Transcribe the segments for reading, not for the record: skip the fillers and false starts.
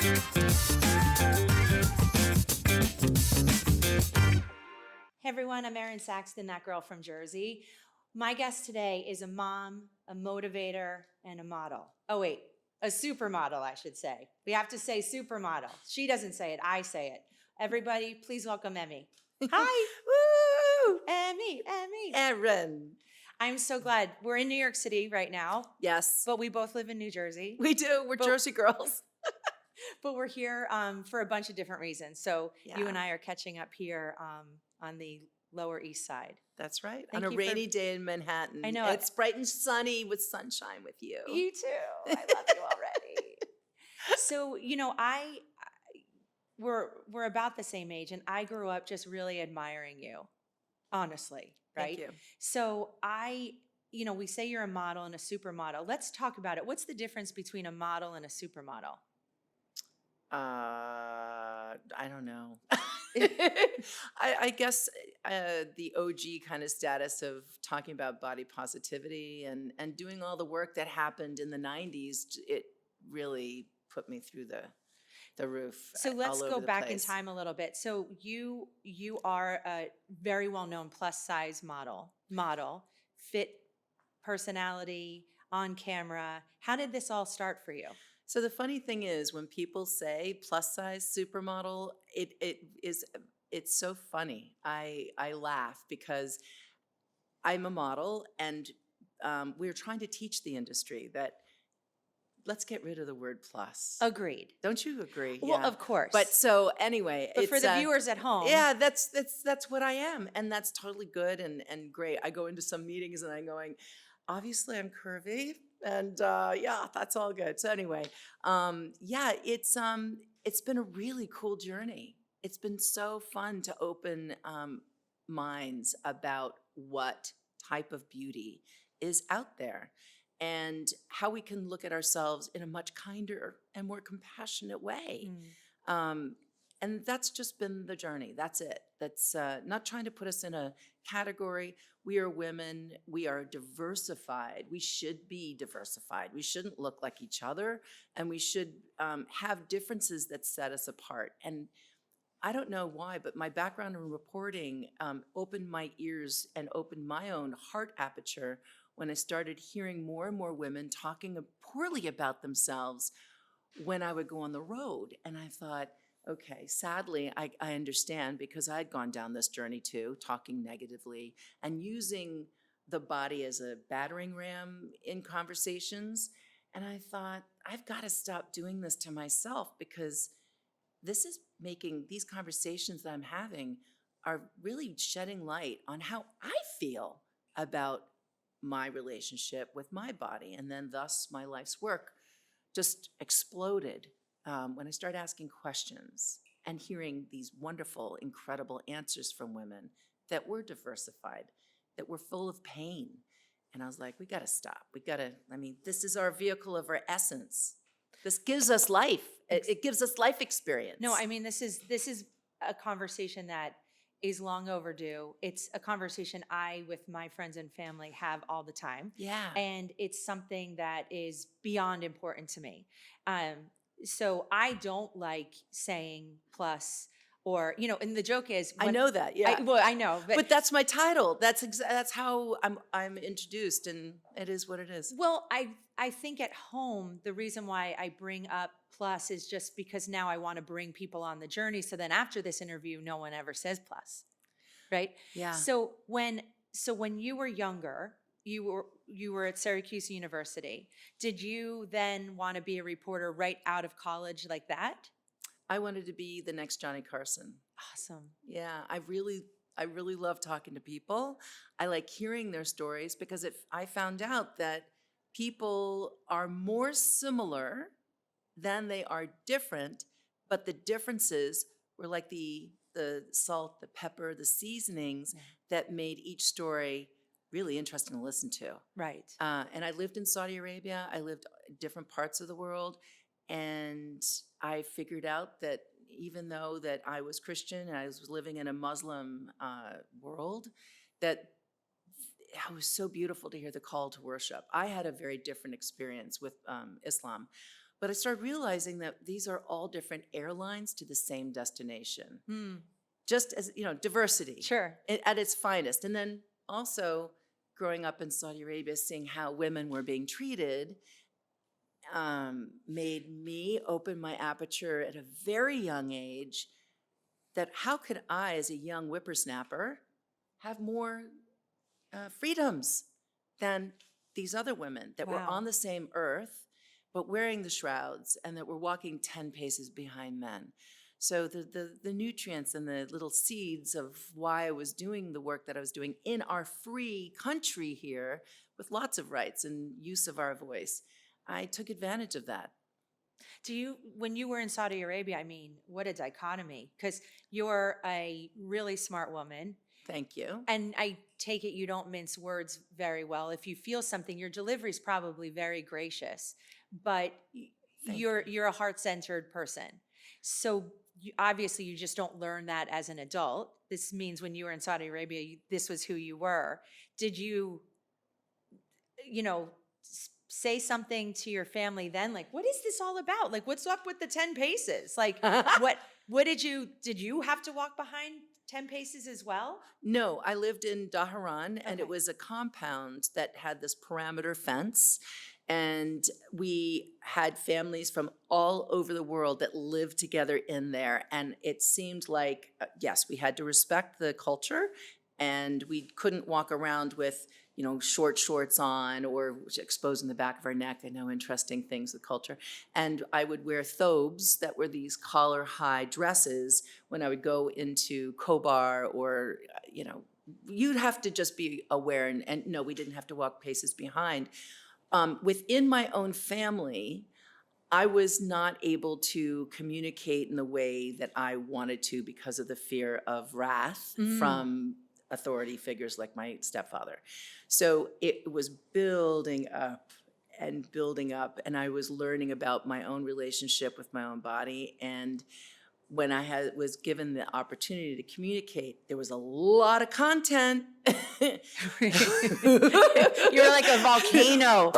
Hey everyone, I'm Erin Saxton, that girl from Jersey. My guest today is a mom, a motivator, and a model. Oh wait, a supermodel, I should say. We have to say supermodel. She doesn't say it, I say it. Everybody, please welcome Emme. Hi. Woo! Emme. Erin. I'm so glad. We're in New York City right now, Yes, but we both live in New Jersey. we do. We're But- Jersey girls. But we're here for a bunch of different reasons. So you Yeah. and I are catching up here on the Lower East Side. That's right. Thank On a you for- rainy day in Manhattan. I know. It's bright and sunny with sunshine with you. You too. I love you already. So, we're about the same age, and I grew up just really admiring you, honestly, right? Thank you. So we say you're a model and a supermodel. Let's talk about it. What's the difference between a model and a supermodel? I don't know. I guess the OG kind of status of talking about body positivity and doing all the work that happened in the 90s, it really put me through the roof. So let's all go over the back place. in time a little bit. So you are a very well-known plus size model, fit personality, on camera. How did this all start for you? So the funny thing is, when people say plus size supermodel, it's so funny. I laugh because I'm a model, and we're trying to teach the industry that let's get rid of the word plus. Agreed. Don't you agree? Well, Yeah. of course. But so anyway, But for it's, the viewers at home, yeah, that's what I am, and that's totally good and great. I go into some meetings and I'm going, obviously I'm curvy, and yeah, that's all good. So anyway, yeah, it's been a really cool journey. It's been so fun to open minds about what type of beauty is out there and how we can look at ourselves in a much kinder and more compassionate way. And that's just been the journey. That's it. That's not trying to put us in a category. We are women. We are diversified. We should be diversified. We shouldn't look like each other, and we should have differences that set us apart. And I don't know why, but my background in reporting opened my ears and opened my own heart aperture when I started hearing more and more women talking poorly about themselves when I would go on the road. And I thought, okay, sadly, I understand, because I'd gone down this journey too, talking negatively and using the body as a battering ram in conversations. And I thought, I've got to stop doing this to myself, because this is making these conversations that I'm having are really shedding light on how I feel about my relationship with my body. And then thus my life's work just exploded when I started asking questions and hearing these wonderful, incredible answers from women that were diversified, that were full of pain. And I was like, we got to stop. This is our vehicle of our essence. This gives us life. It gives us life experience. No, I mean, this is a conversation that is long overdue. It's a conversation I, with my friends and family, have all the time. Yeah. And it's something that is beyond important to me. So I don't like saying plus, or, and the joke is, I know that, yeah. I know, but that's my title. That's how I'm introduced, and it is what it is. Well, I think at home, the reason why I bring up plus is just because now I want to bring people on the journey. So then after this interview, no one ever says plus, right? Yeah. So when you were younger, you were at Syracuse University. Did you then want to be a reporter right out of college like that? I wanted to be the next Johnny Carson. Awesome. Yeah, I really love talking to people. I like hearing their stories, because I found out that people are more similar than they are different, but the differences were like the salt, the pepper, the seasonings that made each story really interesting to listen to. Right. And I lived in Saudi Arabia. I lived in different parts of the world. And I figured out that even though that I was Christian and I was living in a Muslim world, that it was so beautiful to hear the call to worship. I had a very different experience with Islam. But I started realizing that these are all different airlines to the same destination. Hmm. Just as, diversity Sure. at its finest. And then also growing up in Saudi Arabia, seeing how women were being treated made me open my aperture at a very young age that how could I, as a young whippersnapper, have more freedoms than these other women that were Wow. on the same earth, but wearing the shrouds and that were walking 10 paces behind men. So the nutrients and the little seeds of why I was doing the work that I was doing in our free country here with lots of rights and use of our voice, I took advantage of that. When you were in Saudi Arabia, I mean, what a dichotomy, because you're a really smart woman. Thank you. And I take it you don't mince words very well. If you feel something, your delivery is probably very gracious, but you're a heart-centered person. So obviously you just don't learn that as an adult. This means when you were in Saudi Arabia, this was who you were. Did you, say something to your family then, like, what is this all about? Like, what's up with the 10 paces? Like, what did you have to walk behind 10 paces as well? No, I lived in Dhahran, and Okay. it was a compound that had this perimeter fence. And we had families from all over the world that lived together in there. And it seemed like, yes, we had to respect the culture, and we couldn't walk around with, short shorts on or exposing the back of our neck. I know, interesting things with culture. And I would wear thobes that were these collar-high dresses when I would go into Kobar or, you'd have to just be aware. And no, we didn't have to walk paces behind. Within my own family, I was not able to communicate in the way that I wanted to because of the fear of wrath from authority figures like my stepfather. So it was building up and building up, and I was learning about my own relationship with my own body. And when I was given the opportunity to communicate, there was a lot of content. You're like a volcano.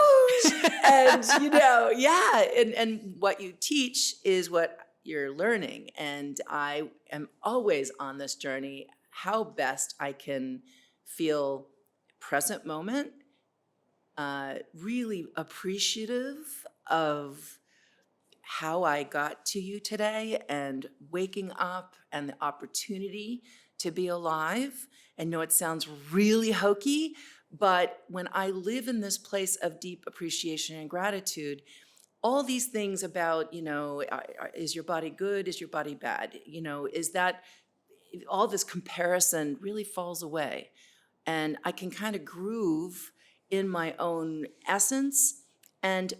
And, and what you teach is what you're learning. And I am always on this journey, how best I can feel present moment, really appreciative of how I got to you today and waking up and the opportunity to be alive. I know it sounds really hokey, but when I live in this place of deep appreciation and gratitude, all these things about, is your body good? Is your body bad? Is that all this comparison really falls away. And I can kind of groove in my own essence and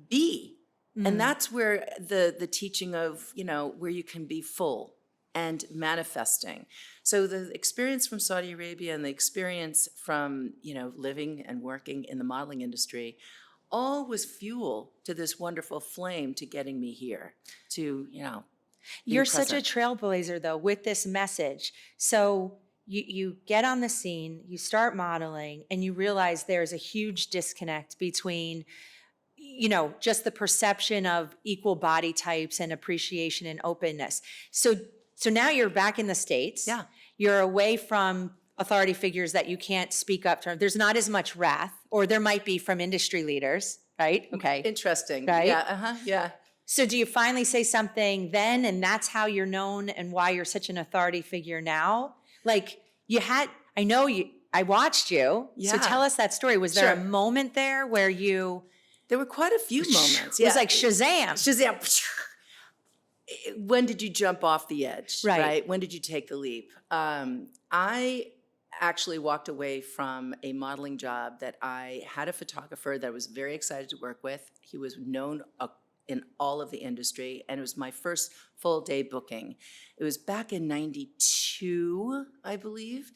be. And that's where the teaching of, where you can be full and manifesting. So the experience from Saudi Arabia and the experience from, living and working in the modeling industry, all was fuel to this wonderful flame to getting me here to, You're such a trailblazer, though, with this message. So you get on the scene, you start modeling, and you realize there's a huge disconnect between, just the perception of equal body types and appreciation and openness. So now you're back in the States. Yeah. You're away from authority figures that you can't speak up to. There's not as much wrath, or there might be from industry leaders, right? Okay. Interesting. Right? Yeah, yeah. So do you finally say something then, and that's how you're known and why you're such an authority figure now? Like I watched you. Yeah. So tell us that story. Was there a Sure. moment there where There were quite a few moments. it was like Shazam. Shazam. When did you jump off the edge? Right. When did you take the leap? I actually walked away from a modeling job that I had a photographer that I was very excited to work with. He was known in all of the industry, and it was my first full day booking. It was back in '92, I believe.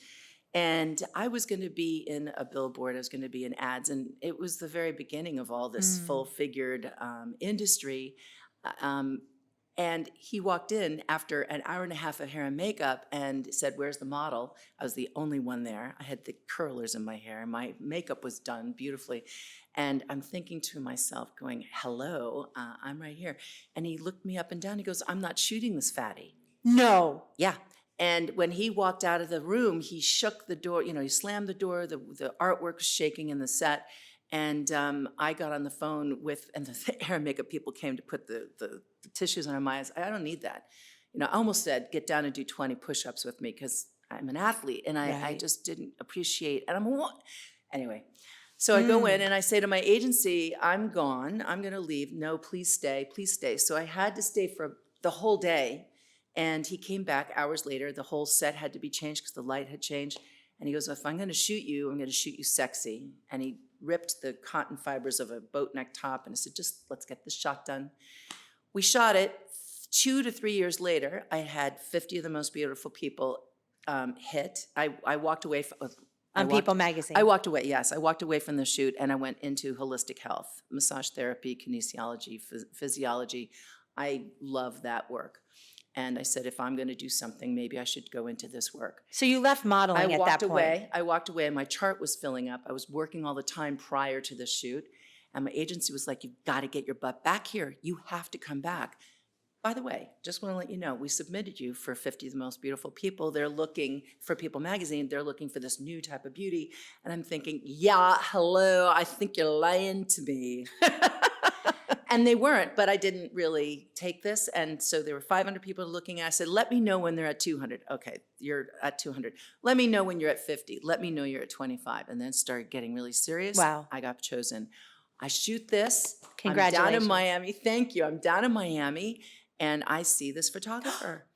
And I was going to be in a billboard, I was going to be in ads, and it was the very beginning of all this full-figured industry. And he walked in after an hour and a half of hair and makeup and said, "Where's the model?" I was the only one there. I had the curlers in my hair. My makeup was done beautifully. And I'm thinking to myself, going, "Hello, I'm right here." And he looked me up and down. He goes, "I'm not shooting this fatty." No. Yeah. And when he walked out of the room, he shook the door, he slammed the door, the artwork was shaking in the set. And I got on the phone and the hair and makeup people came to put the tissues on my eyes. I don't need that. I almost said, "Get down and do 20 push-ups with me," because I'm an athlete and I Right. just didn't appreciate, anyway. So I go in and I say to my agency, "I'm gone, I'm gonna leave. No, please stay, please stay." So I had to stay for the whole day. And he came back hours later. The whole set had to be changed because the light had changed. And he goes, "If I'm going to shoot you, I'm going to shoot you sexy." And he ripped the cotton fibers of a boat neck top. And I said, "Just let's get this shot done." We shot it. 2 to 3 years later, I had 50 of the most beautiful people hit. I walked away from... On People Magazine. I walked away, yes. I walked away from the shoot and I went into holistic health, massage therapy, kinesiology, physiology. I love that work. And I said, if I'm going to do something, maybe I should go into this work. So you left modeling at that point. I walked away and my chart was filling up. I was working all the time prior to the shoot. And my agency was like, "You've got to get your butt back here. You have to come back." By the way, just want to let you know, we submitted you for 50 of the most beautiful people. They're looking for People Magazine. They're looking for this new type of beauty. And I'm thinking, yeah, hello, I think you're lying to me. And they weren't, but I didn't really take this. And so there were 500 people looking at it. I said, "Let me know when they're at 200. Okay, you're at 200. Let me know when you're at 50. Let me know you're at 25. And then started getting really serious. Wow. I got chosen. I shoot this. Congratulations. I'm down in Miami. Thank you. I'm down in Miami. And I see this photographer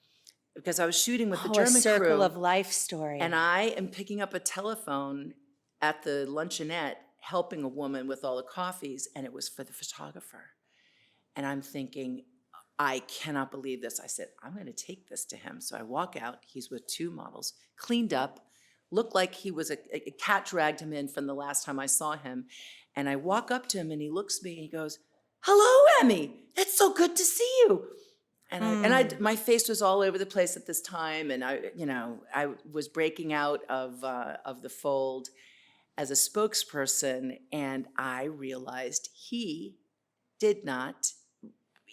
because I was shooting with the Oh, German a circle crew. of life story. And I am picking up a telephone at the luncheonette, helping a woman with all the coffees, and it was for the photographer. And I'm thinking, I cannot believe this. I said, I'm going to take this to him. So I walk out. He's with 2 models, cleaned up, looked like he was a cat dragged him in from the last time I saw him. And I walk up to him, and he looks at me, and he goes, "Hello, Emme. It's so good to see you." And my face was all over the place at this time, and I was breaking out of the fold as a spokesperson, and I realized he did not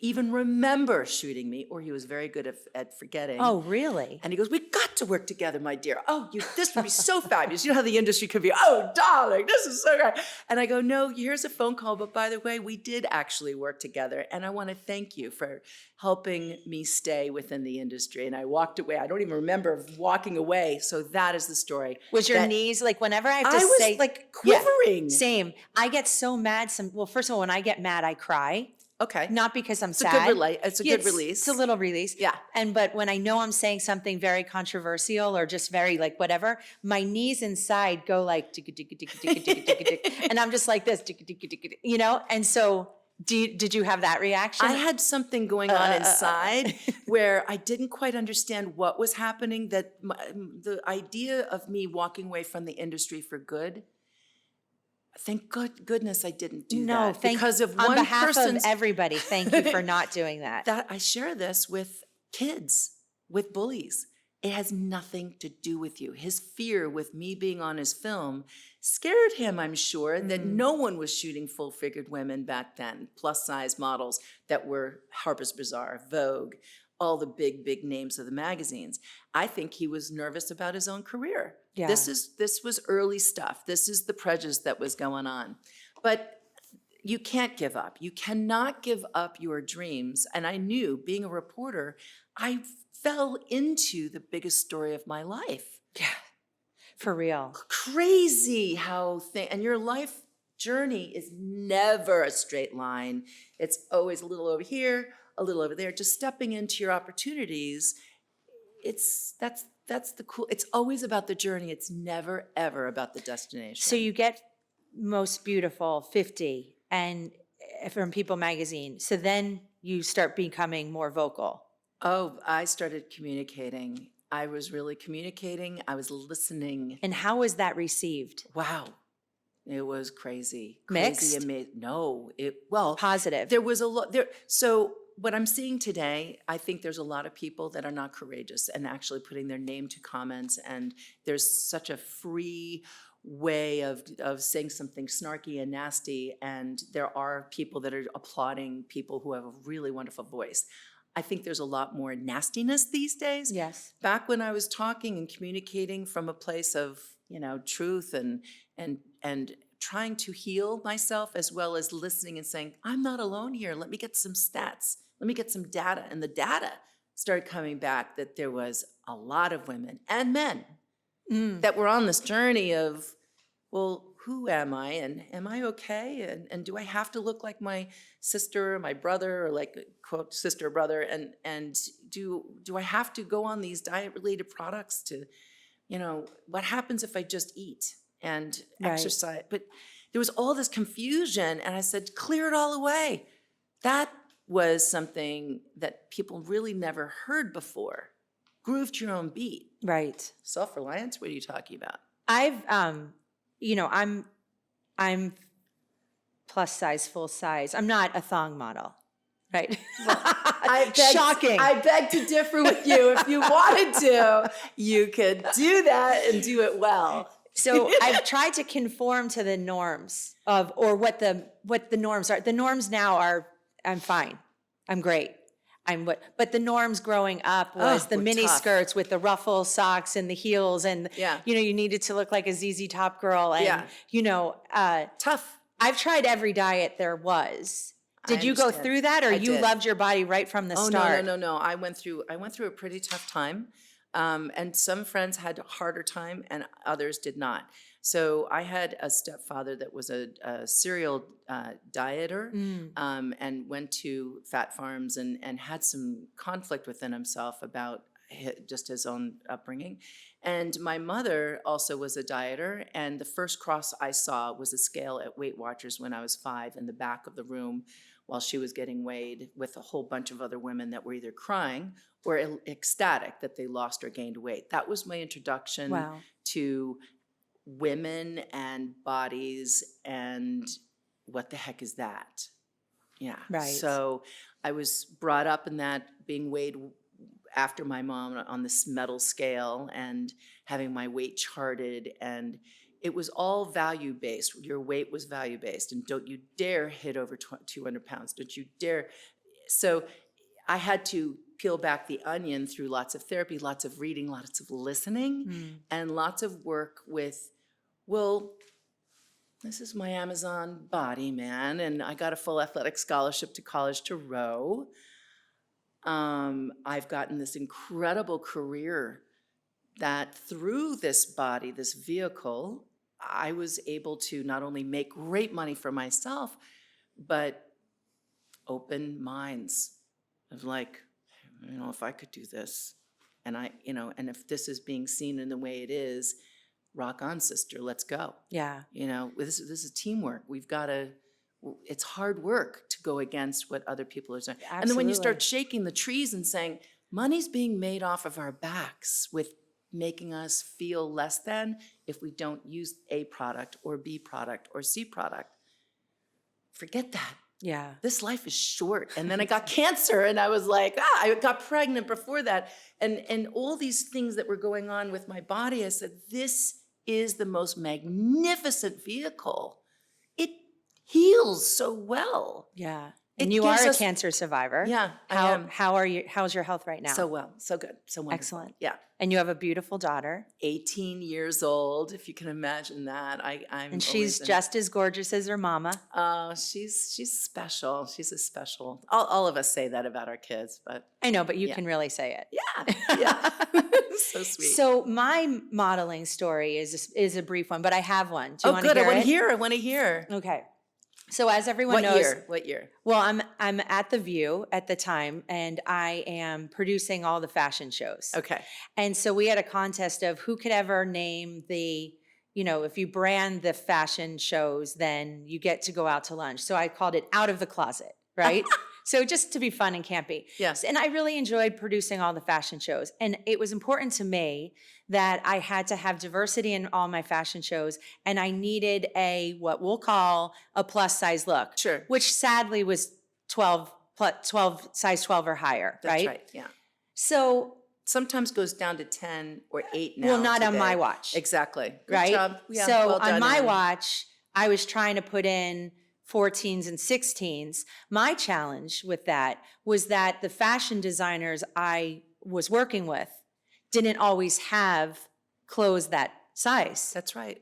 even remember shooting me, or he was very good at forgetting. Oh, really? And he goes, "We've got to work together, my dear. Oh, this would be so fabulous." You know how the industry could be, "Oh, darling, this is so great." And I go, "No, here's a phone call, but by the way, we did actually work together, and I want to thank you for helping me stay within the industry." And I walked away. I don't even remember walking away. So that is the story. Was your That knees, like whenever I have to I was say. like Yeah, quivering. same. I get so mad. Well, first of all, when I get mad, I cry. Okay. Not because I'm It's sad. a good it's a Yeah, good release. It's a little release. Yeah. But when I know I'm saying something very controversial or just very like whatever, my knees inside go like tick, tick, tick, tick, tick, tick, tick, tick, and I'm just like this, tick, tick, tick, tick, And so, did you have that reaction? I had something going on inside where I didn't quite understand what was happening. That the idea of me walking away from the industry for good. Thank goodness I didn't do that. Because of on one behalf person's... of everybody, thank you for not doing that. That I share this with kids, with bullies. It has nothing to do with you. His fear with me being on his film scared him, I'm sure, that no one was shooting full-figured women back then, plus-size models that were Harper's Bazaar, Vogue, all the big names of the magazines. I think he was nervous about his own career. Yeah. This was early stuff. This is the prejudice that was going on. But you can't give up. You cannot give up your dreams. And I knew, being a reporter, I fell into the biggest story of my life. Yeah, for real. Crazy how and your life journey is never a straight line. It's always a little over here, a little over there. Just stepping into your opportunities. That's the cool. It's always about the journey. It's never ever about the destination. So you get Most Beautiful 50 and from People Magazine. So then you start becoming more vocal. Oh, I started communicating. I was really communicating. I was listening. And how was that received? Wow. It was crazy. Mixed? Crazy amazing. No, Positive. there was a lot there. So what I'm seeing today, I think there's a lot of people that are not courageous and actually putting their name to comments, and there's such a free way of saying something snarky and nasty, and there are people that are applauding people who have a really wonderful voice. I think there's a lot more nastiness these days. Yes. Back when I was talking and communicating from a place of, truth and trying to heal myself, as well as listening and saying, I'm not alone here. Let me get some stats. Let me get some data. And the data started coming back that there was a lot of women and men that were on this journey of, well, who am I, and am I okay? And do I have to look like my sister or my brother, or like, quote, sister or brother? And do I have to go on these diet-related products to, what happens if I just eat and Right. exercise? But there was all this confusion, and I said, clear it all away. That was something that people really never heard before. Groove to your own beat. Right. Self-reliance, what are you talking about? I've, I'm plus size, full size. I'm not a thong model, right? Shocking. I beg to differ with you. If you wanted to, you could do that and do it well. So I've tried to conform to the norms or what the norms are. The norms now are, I'm fine. I'm great. But the norms growing up was the were mini tough. skirts with the ruffle socks and the heels, and Yeah. you needed to look like a ZZ Top girl, and Tough. I've tried every diet there was. Did you go understand. through that, or I you did. loved your body right from the start? No. I went through a pretty tough time. And some friends had a harder time and others did not. So I had a stepfather that was a serial dieter and went to fat farms and had some conflict within himself about just his own upbringing. And my mother also was a dieter, and the first cross I saw was a scale at Weight Watchers when I was 5 in the back of the room while she was getting weighed with a whole bunch of other women that were either crying or ecstatic that they lost or gained weight. That was my introduction Wow. to women and bodies and what the heck is that? Yeah. Right. So I was brought up in that, being weighed after my mom on this metal scale and having my weight charted, and it was all value-based. Your weight was value-based, and don't you dare hit over 200 pounds. Don't you dare. So I had to peel back the onion through lots of therapy, lots of reading, lots of listening, and lots of work with, well, this is my Amazon body, man, and I got a full athletic scholarship to college to row. I've gotten this incredible career that through this body, this vehicle, I was able to not only make great money for myself, but open minds of like, if I could do this, and and if this is being seen in the way it is, rock on, sister, let's go. Yeah. This is teamwork. It's hard work to go against what other people are saying. Absolutely. And then when you start shaking the trees and saying, money's being made off of our backs with making us feel less than if we don't use A product or B product or C product. Forget that. Yeah. This life is short. And then I got cancer, and I was like, I got pregnant before that. And all these things that were going on with my body, I said, this is the most magnificent vehicle. It heals so well. Yeah. It And you are gives a us- cancer survivor. Yeah, I am. How are you? How's your health right now? So well, so good, so wonderful. Excellent. Yeah. And you have a beautiful daughter, 18 years old, if you can imagine that. and she's just as gorgeous as her mama. She's special. She's a special. All of us say that about our kids, but I know, but you Yeah. can really say it. yeah. So sweet. So my modeling story is a brief one, but I have one. Do you want good. to hear I want it? to hear. I want to hear. Okay. So as everyone What knows, year? What year? well, I'm at The View at the time, and I am producing all the fashion shows. Okay. And so we had a contest of who could ever name the, if you brand the fashion shows, then you get to go out to lunch. So I called it Out of the Closet, right? So just to be fun and campy. Yes. And I really enjoyed producing all the fashion shows. And it was important to me that I had to have diversity in all my fashion shows, and I needed what we'll call a plus size look. Sure. Which sadly was 12 size 12 or higher, That's right? right. Yeah. So, Sometimes goes down to 10 or 8 now. well, not on my today. watch. Exactly. Good Right? job. Yeah, So well on done, my Erin. watch, I was trying to put in 14s and 16s. My challenge with that was that the fashion designers I was working with didn't always have clothes that size. That's right.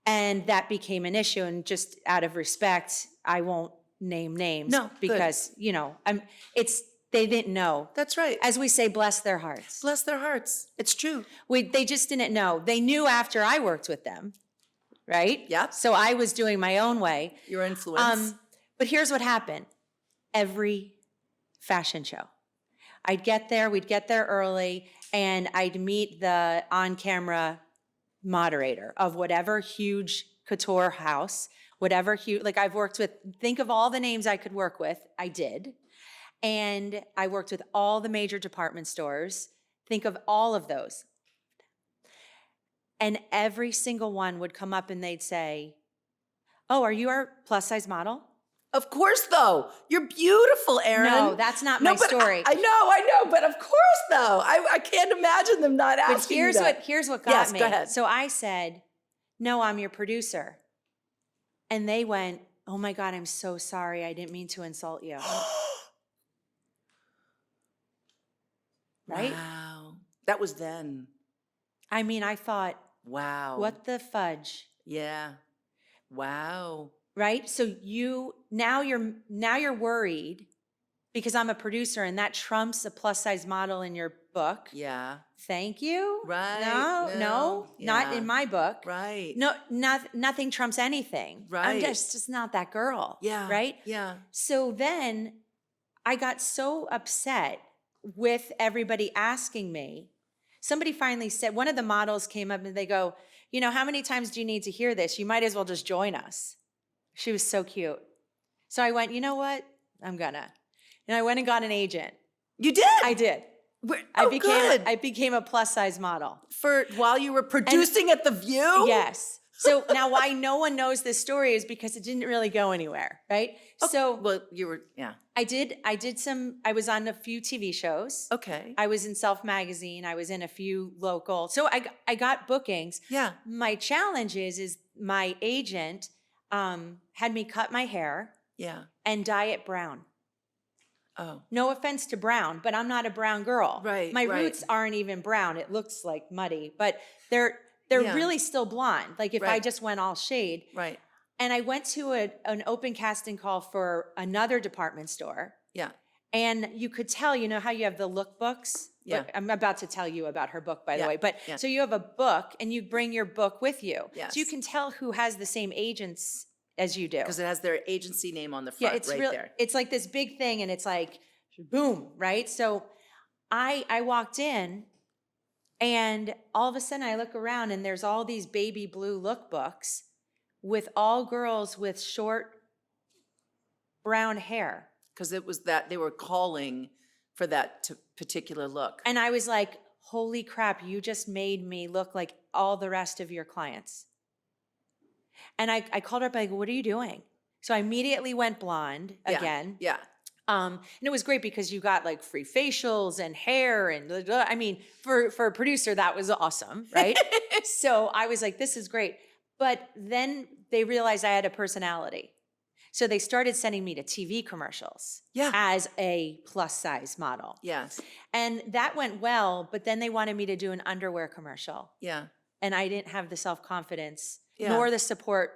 And that became an issue. And just out of respect, I won't name names No, good. because, they didn't know. That's right. As we say, bless their hearts. Bless their hearts. It's true. They just didn't know. They knew after I worked with them, right? Yep. So I was doing my own way. Your influence. But here's what happened. Every fashion show, we'd get there early, and I'd meet the on-camera moderator of whatever huge couture house, whatever huge, like I've worked with, think of all the names I could work with, I did. And I worked with all the major department stores. Think of all of those. And every single one would come up and they'd say, "Oh, are you our plus size model?" Of course, though. You're beautiful, Erin. No, that's not my but story. I know, but of course, though. I can't imagine them not But asking you that. here's what got Yes, me. go ahead. So I said, "No, I'm your producer." And they went, "Oh my God, I'm so sorry. I didn't mean to insult you." Right? Wow. That was then. I mean, I thought, Wow. what the fudge? Yeah. Wow. Right? So now you're worried because I'm a producer and that trumps a plus size model in your book. Yeah. Thank you. Right. No, not Yeah. in my book. Right. No, nothing trumps anything. I'm Right. just not that girl. Yeah. Right? Yeah. So then I got so upset with everybody asking me. Somebody finally said, one of the models came up and they go, "How many times do you need to hear this? You might as well just join us." She was so cute. So I went, "You know what? I'm gonna." And I went and got an agent. You did? I did. Good. I became a plus size model. While you were producing at The View? Yes. So now why no one knows this story is because it didn't really go anywhere, right? So Well, you were, yeah. I was on a few TV shows. Okay. I was in Self Magazine. I was in a few local. So I got bookings. Yeah. My challenge is my agent had me cut my hair Yeah. and dye it brown. Oh. No offense to brown, but I'm not a brown girl. Right, My right. roots aren't even brown. It looks like muddy, but they're Yeah. really still blonde. Like if I Right. just went all shade. Right. And I went to an open casting call for another department store. Yeah. And you could tell, how you have the lookbooks? Yeah. I'm about to tell you about her book, by the Yeah, way. But yeah. so you have a book and you bring your book with you. Yes. So you can tell who has the same agents as you do. Because it has their agency name on the Yeah, front it's right real. there. It's like this big thing, and it's like, boom, right? So I walked in, and all of a sudden I look around, and there's all these baby blue lookbooks with all girls with short brown hair. Because it was that they were calling for that particular look. And I was like, holy crap, you just made me look like all the rest of your clients. And I called her up, I go, "What are you doing?" So I immediately went blonde Yeah, again. Yeah. And it was great because you got like free facials and hair and blah, blah. I mean, for a producer, that was awesome, right? So I was like, this is great. But then they realized I had a personality. So they started sending me to TV commercials Yeah. as a plus size model. Yes. And that went well, but then they wanted me to do an underwear commercial. Yeah. And I didn't have the self-confidence Yeah. nor the support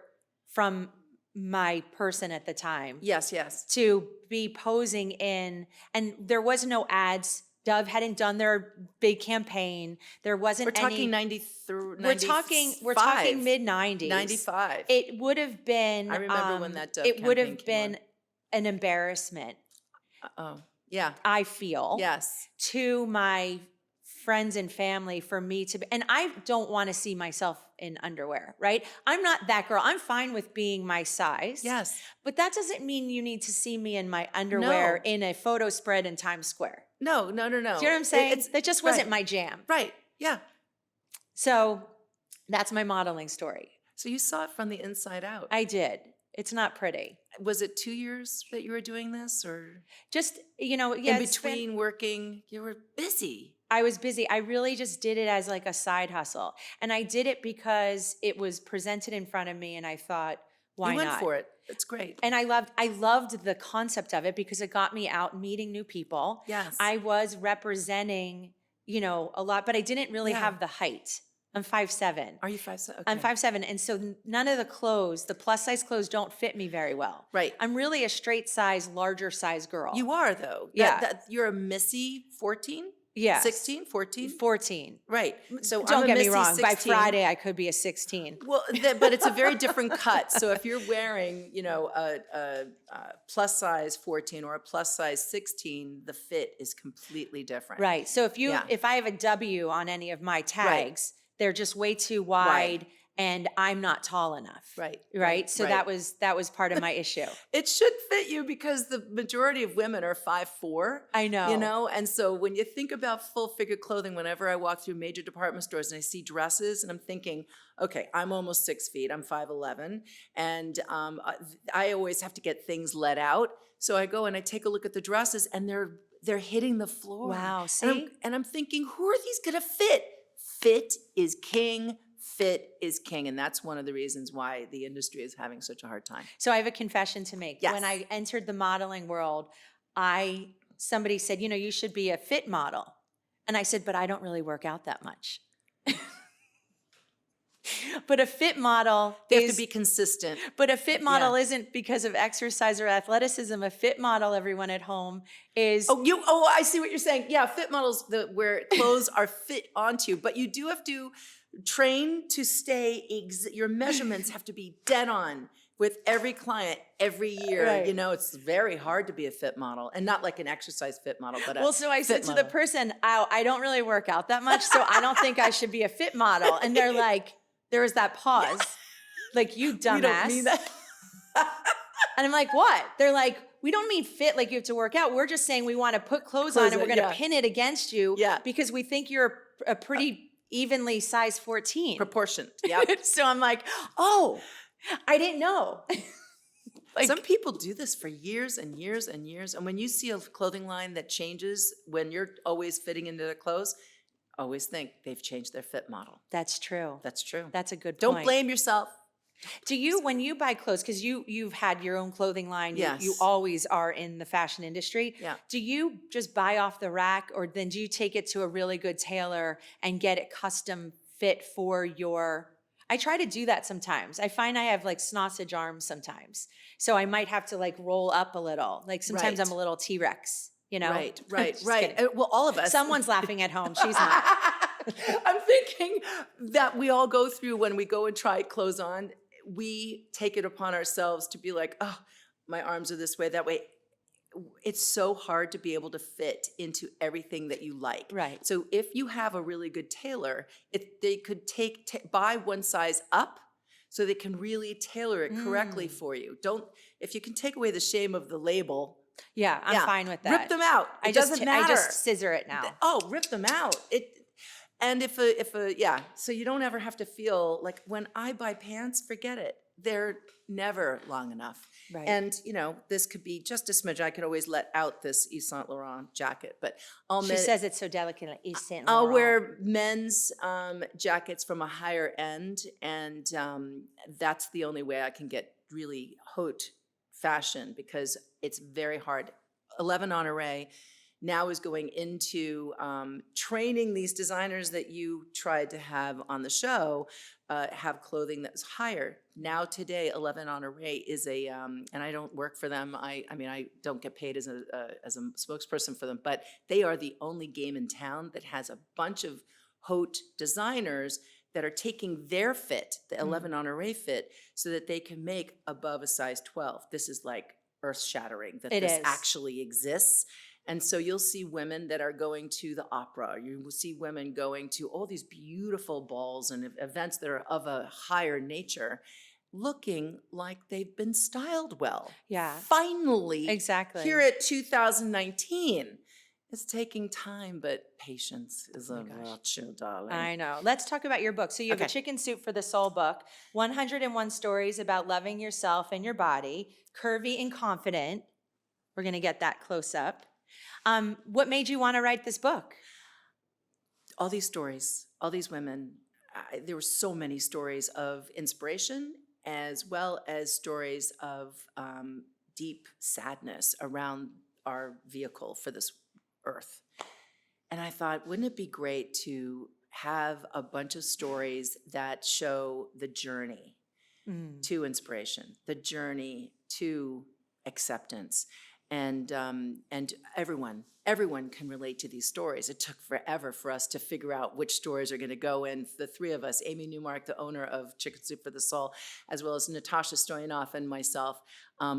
from my person at the time Yes. Yes. to be posing in, and there was no ads. Dove hadn't done their big campaign. There wasn't We're talking any. 93. We're talking mid 90s. 95. It would have been. I remember when that Dove It would campaign have came been an embarrassment. Oh. Yeah. I feel. Yes. To my friends and family for me to be, and I don't want to see myself in underwear, right? I'm not that girl. I'm fine with being my size. Yes. But that doesn't mean you need to see me in my underwear No. in a photo spread in Times Square. No. Do you know what I'm saying? That just wasn't right. my jam. Right. Yeah. So that's my modeling story. So you saw it from the inside out. I did. It's not pretty. was it 2 years that you were doing this, or Just, yeah, in between working, you were busy? I was busy. I really just did it as like a side hustle. And I did it because it was presented in front of me and I thought, why You went not? for it. That's great. And I loved the concept of it because it got me out meeting new people. Yes. I was representing, a lot, but I didn't really Yeah. have the height. I'm 5'7". Are you 5'7"? Okay. I'm 5'7", and so none of the plus size clothes don't fit me very well. Right. I'm really a straight size, larger size girl. You are, though. Yeah. You're a Missy 14? Yes. 16? 14? 14. Right. So Don't I'm a get me Missy wrong. 16. By Friday, I could be a 16. Well, but it's a very different cut. So if you're wearing, a plus size 14 or a plus size 16, the fit is completely different. Right. So Yeah. if I have a W on any of my tags, they're just way too wide and I'm not tall enough. Right. So that was part of my issue. It should fit you because the majority of women are 5'4". I know. And so when you think about full figure clothing, whenever I walk through major department stores and I see dresses and I'm thinking, okay, I'm almost 6 feet, I'm 5'11", and I always have to get things let out. So I go and I take a look at the dresses and they're hitting the floor. Wow, see? And I'm thinking, who are these gonna fit? Fit is king. Fit is king, and that's one of the reasons why the industry is having such a hard time. So I have a confession to make. Yes. When I entered the modeling world, somebody said, you should be a fit model. And I said, but I don't really work out that much. But a fit model They have to be consistent. But a fit model isn't because of exercise or athleticism. A fit model, everyone at home, is I see what you're saying. Yeah, fit models where clothes are fit onto you, but you do have to train to stay. Your measurements have to be dead on with every client every year. Right. It's very hard to be a fit model, and not like an exercise fit model, but so I said to the person, I don't really work out that much, so I don't think I should be a fit model. And they're like, there was that pause, like, you dumbass. We don't mean that. And I'm like, what? They're like, we don't mean fit like you have to work out. We're just saying we want to put clothes on and we're going to pin it against you because we think you're a pretty evenly sized 14. Proportioned. Yeah. So I'm like, oh, I didn't know. Some people do this for years and years and years. And when you see a clothing line that changes when you're always fitting into their clothes, always think they've changed their fit model. That's true. That's true. That's a good point. Don't blame yourself. Do you, when you buy clothes, because you've had your own clothing line, Yes. you always are in the fashion industry. Yeah. Do you just buy off the rack, or then do you take it to a really good tailor and get it custom fit for your? I try to do that sometimes. I find I have like sausage arms sometimes, so I might have to like roll up a little. Like sometimes Right. I'm a little T-Rex. Right. Just kidding. Well, all of us. Someone's laughing at home. She's not. I'm thinking that we all go through when we go and try clothes on. We take it upon ourselves to be like, oh, my arms are this way, that way. It's so hard to be able to fit into everything that you like. Right. So if you have a really good tailor, they could buy one size up so they can really tailor it correctly for you. If you can take away the shame of the label. Yeah, I'm fine with that. Rip them out. It doesn't matter. I just scissor it now. Rip them out. So you don't ever have to feel like when I buy pants, forget it. They're never long enough. Right. And, this could be just a smidge. I could always let out this Yves Saint Laurent jacket, but She says it so delicately. Yves Saint I'll Laurent. wear men's jackets from a higher end, and that's the only way I can get really haute fashion because it's very hard. 11 Honore now is going into training these designers that you tried to have on the show have clothing that's higher. Now today, 11 Honore is and I don't work for them. I don't get paid as a spokesperson for them, but they are the only game in town that has a bunch of haute designers that are taking their fit, the 11 Honore fit, so that they can make above a size 12. This is like earth-shattering that this actually exists. And so you'll see women that are going to the opera. You will see women going to all these beautiful balls and events that are of a higher nature, looking like they've been styled well. Yeah. Finally. Exactly. Here at 2019. It's taking time, but patience is Oh my a gosh. virtue, darling. I know. Let's talk about your book. So you have a Okay. Chicken Soup for the Soul book, 101 stories about loving yourself and your body, curvy and confident. We're going to get that close up. What made you want to write this book? All these stories, all these women, there were so many stories of inspiration as well as stories of deep sadness around our vehicle for this earth. And I thought, wouldn't it be great to have a bunch of stories that show the journey to inspiration, the journey to acceptance, and everyone can relate to these stories. It took forever for us to figure out which stories are going to go in. The three of us, Amy Newmark, the owner of Chicken Soup for the Soul, as well as Natasha Stoyanoff and myself,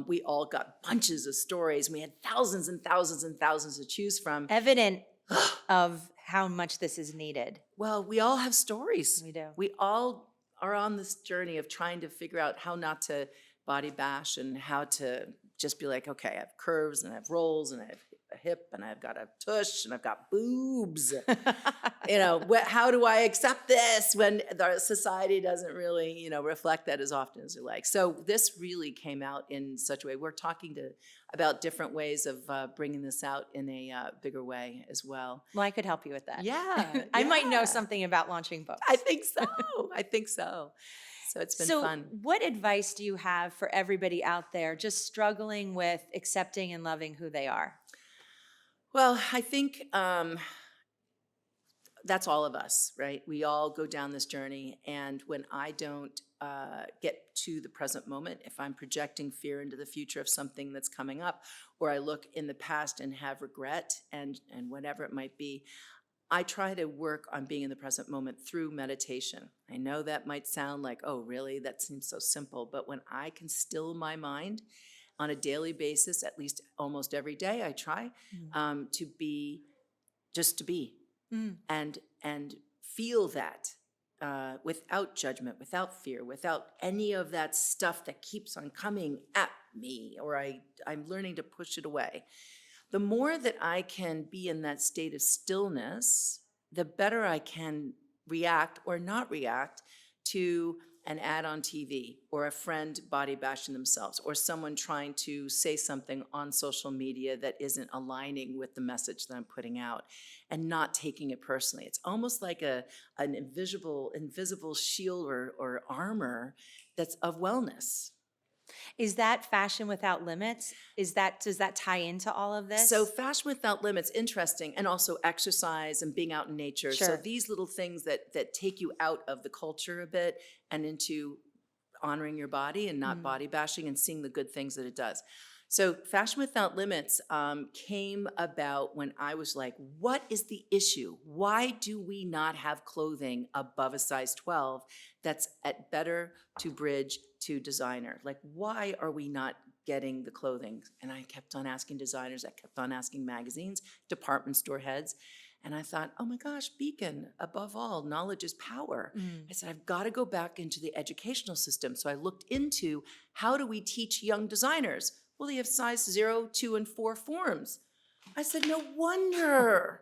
we all got bunches of stories. We had thousands and thousands and thousands to choose from. Evident of how much this is needed. Well, we all have stories. We do. We all are on this journey of trying to figure out how not to body bash and how to just be like, okay, I have curves and I have rolls and I have a hip and I've got a tush and I've got boobs. How do I accept this when the society doesn't really, reflect that as often as we like? So this really came out in such a way. We're talking about different ways of bringing this out in a bigger way as well. Well, I could help you with that. Yeah. I might know yeah. something about launching books. I think so. So it's been fun. What advice do you have for everybody out there just struggling with accepting and loving who they are? Well, I think that's all of us, right? We all go down this journey. And when I don't get to the present moment, if I'm projecting fear into the future of something that's coming up, or I look in the past and have regret and whatever it might be, I try to work on being in the present moment through meditation. I know that might sound like, oh, really? That seems so simple. But when I can still my mind on a daily basis, at least almost every day, I try to be and feel that without judgment, without fear, without any of that stuff that keeps on coming at me, or I'm learning to push it away. The more that I can be in that state of stillness, the better I can react or not react to an ad on TV or a friend body bashing themselves or someone trying to say something on social media that isn't aligning with the message that I'm putting out and not taking it personally. It's almost like an invisible shield or armor that's of wellness. Is that Fashion Without Limits? Does that tie into all of this? So Fashion Without Limits, interesting, and also exercise and being out in nature. Sure. So these little things that take you out of the culture a bit and into honoring your body and not body bashing and seeing the good things that it does. So Fashion Without Limits came about when I was like, what is the issue? Why do we not have clothing above a size 12 that's at better to bridge to designer? Like, why are we not getting the clothing? And I kept on asking designers, I kept on asking magazines, department store heads. And I thought, oh my gosh, Beacon, above all, knowledge is power. I said, I've got to go back into the educational system. So I looked into how do we teach young designers? Well, they have size 0, 2, and 4 forms. I said, no wonder.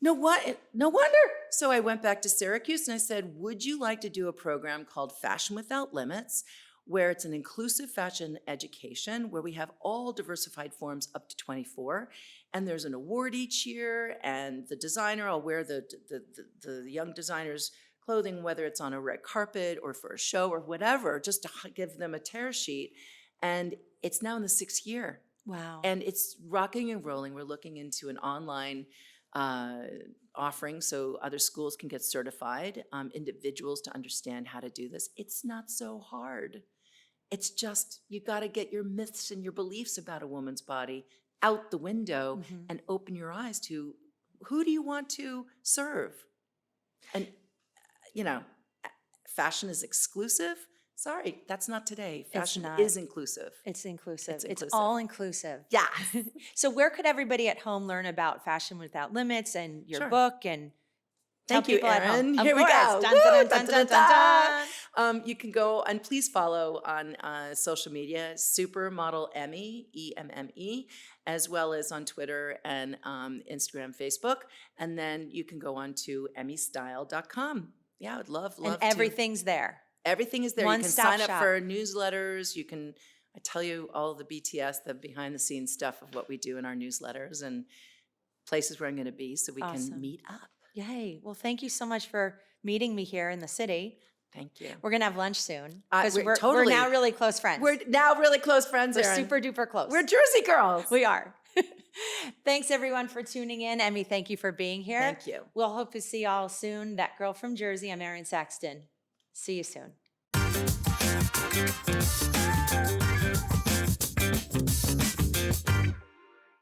No wonder. So I went back to Syracuse and I said, would you like to do a program called Fashion Without Limits, where it's an inclusive fashion education, where we have all diversified forms up to 24, and there's an award each year, and the designer, I'll wear the young designer's clothing, whether it's on a red carpet or for a show or whatever, just to give them a tear sheet. And it's now in the 6th year. Wow. And it's rocking and rolling. We're looking into an online offering so other schools can get certified, individuals to understand how to do this. It's not so hard. It's just you got to get your myths and your beliefs about a woman's body out the window and open your eyes to who do you want to serve? And, fashion is exclusive. Sorry, that's not today. Fashion is inclusive. It's inclusive. It's inclusive. all inclusive. Yeah. So where could everybody at home learn about Fashion Without Limits and your Sure. book? And Tell Thank you, people at home. Erin. Of Here we course. go. Dun, Woo, dun, dun, dun, dun, dun, dun, dun. You can go and please follow on social media, Supermodel Emme, Emme, as well as on Twitter and Instagram, Facebook. And then you can go on to emmystyle.com. Yeah, I would love And to. everything's there. Everything is there. You can One-stop sign up shop. for newsletters. You can, I tell you all the BTS, the behind the scenes stuff of what we do in our newsletters and places where I'm going to be so we can Awesome. meet up. Yay. Well, thank you so much for meeting me here in the city. Thank you. We're going to have lunch soon we're because we're totally- now really close friends. We're now really close friends, We're Erin. super duper close. We're Jersey girls. We are. Thanks everyone for tuning in. Emme, thank you for being here. Thank you. We'll hope to see y'all soon. That girl from Jersey, I'm Erin Saxton. See you soon.